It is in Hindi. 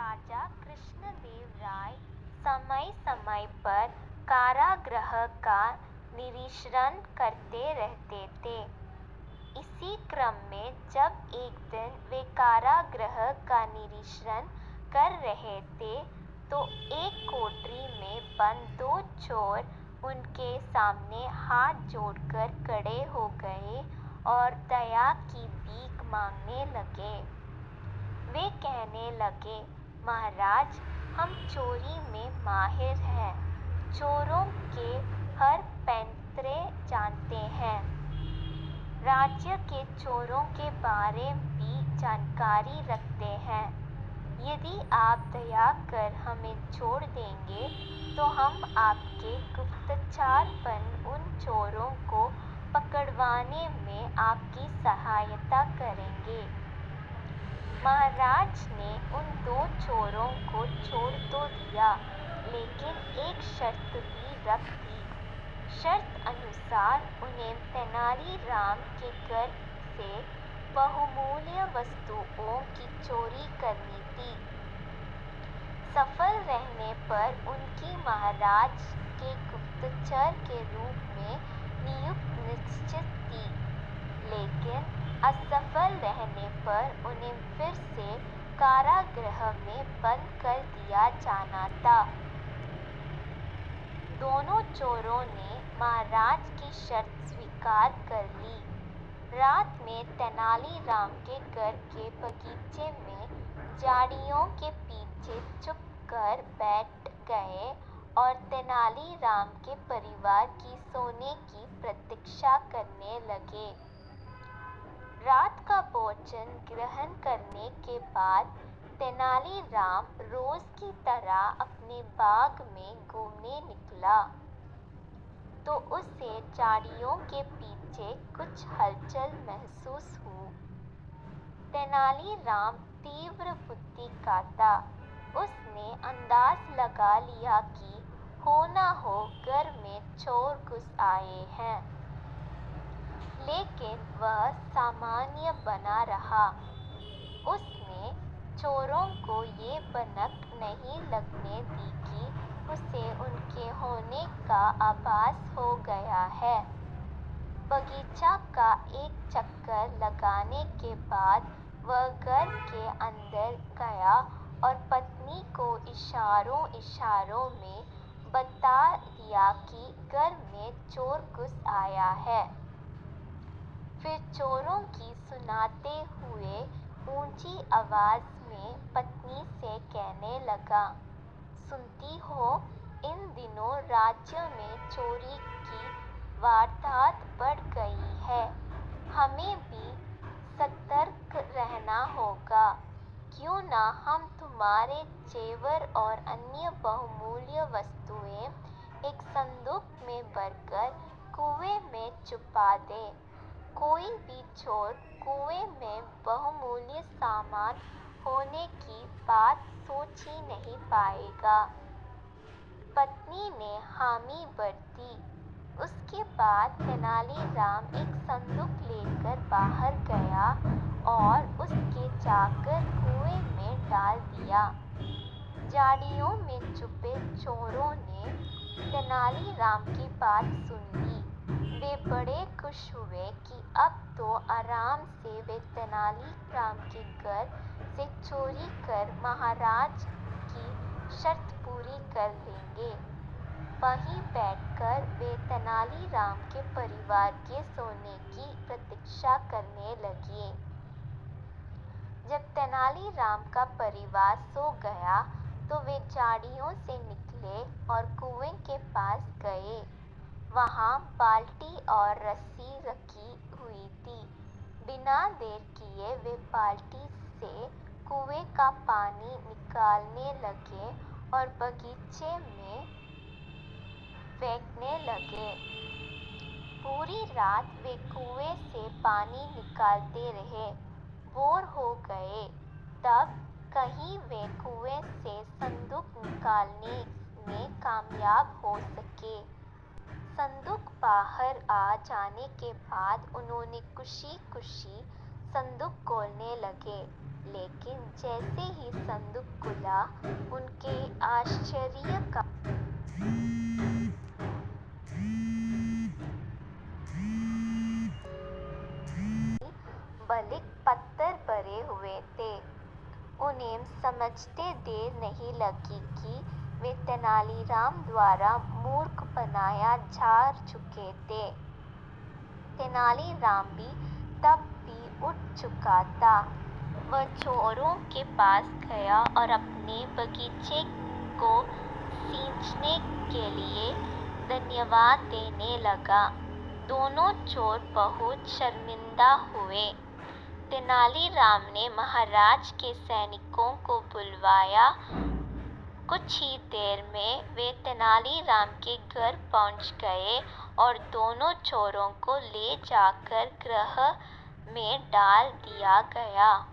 राजा कृष्णदेव राय समय समय पर कारागृह का निरीक्षण करते रहते थे। इसी क्रम में जब एक दिन वे कारागृह का निरीक्षण कर रहे थे तो एक कोठरी में बंद दो चोर उनके सामने हाथ जोड़कर खड़े हो गए और दया की भीख मांगने लगे। वे कहने लगे, महाराज, हम चोरी में माहिर हैं, चोरों के हर पैंतरे जानते हैं, राज्य के चोरों के बारे भी जानकारी रखते हैं। यदि आप दया कर हमें छोड़ देंगे तो हम आपके गुप्तचरपन उन चोरों को पकड़वाने में आपकी सहायता करेंगे। महाराज ने उन दो चोरों को छोड़ तो दिया, लेकिन एक शर्त भी रख दी। शर्त अनुसार उन्हें तेनालीराम के घर से बहुमूल्य वस्तुओं की चोरी करनी थी। सफल रहने पर उनकी महाराज के गुप्तचर के रूप में नियुक्ति निश्चित थी, लेकिन असफल रहने पर उन्हें फिर से कारागृह में बंद कर दिया जाना था। दोनों चोरों ने महाराज की शर्त स्वीकार कर ली। रात में तेनालीराम के घर के बगीचे में झाड़ियों के पीछे छुपकर बैठ गए और तेनालीराम के परिवार की सोने की प्रतीक्षा करने लगे। रात का भोजन ग्रहण करने के बाद तेनालीराम रोज की तरह अपने बाग में घूमने निकला तो उसे झाड़ियों के पीछे कुछ हलचल महसूस हुई। तेनालीराम तीव्र बुद्धि का था। उसने अंदाज लगा लिया कि हो न हो घर में चोर घुस आए हैं, लेकिन वह सामान्य बना रहा। उसने चोरों को ये भनक नहीं लगने दी कि उसे उनके होने का आभास हो गया है। बगीचा का एक चक्कर लगाने के बाद वह घर के अंदर गया और पत्नी को इशारों इशारों में बता दिया कि घर में चोर घुस आया है। फिर चोरों की सुनाते हुए ऊंची आवाज में पत्नी से कहने लगा, सुनती हो, इन दिनों राज्य में चोरी की वारदात बढ़ गई है। हमें भी सतर्क रहना होगा। क्यों ना हम तुम्हारे जेवर और अन्य बहुमूल्य वस्तुएं एक संदूक में भरकर कुएं में छुपा दें। कोई भी चोर कुएं में बहुमूल्य सामान होने की बात सोच ही नहीं पाएगा। पत्नी ने हामी भर दी। उसके बाद तेनालीराम एक संदूक लेकर बाहर गया और उसके जाकर कुएं में डाल दिया। झाड़ियों में छुपे चोरों ने तेनालीराम की बात सुन ली। वे बड़े खुश हुए कि अब तो आराम से वे तेनालीराम के घर से चोरी कर महाराज की शर्त पूरी कर लेंगे। वहीं बैठकर वे तेनालीराम के परिवार के सोने की प्रतीक्षा करने लगे। जब तेनालीराम का परिवार सो गया तो वे झाड़ियों से निकले और कुएं के पास गए। वहां बाल्टी और रस्सी रखी हुई थी। बिना देर किए वे बाल्टी से कुएं का पानी निकालने लगे और बगीचे में फेंकने लगे। पूरी रात वे कुएं से पानी निकालते रहे, बोर हो गए। तब कहीं वे कुएं से संदूक निकालने में कामयाब हो सके। संदूक बाहर आ जाने के बाद उन्होंने खुशी खुशी संदूक खोलने लगे, लेकिन जैसे ही संदूक खुला, उनके आश्चर्य का बलिक पत्थर भरे हुए थे। उन्हें समझते देर नहीं लगी कि वे तेनालीराम द्वारा मूर्ख बनाया जा चुके थे। तेनालीराम भी तब भी उठ चुका था। वह चोरों के पास गया और अपने बगीचे को सींचने के लिए धन्यवाद देने लगा। दोनों चोर बहुत शर्मिंदा हुए। तेनालीराम ने महाराज के सैनिकों को बुलवाया। कुछ ही देर में वे तेनालीराम के घर पहुंच गए और दोनों चोरों को ले जाकर गृह में डाल दिया गया।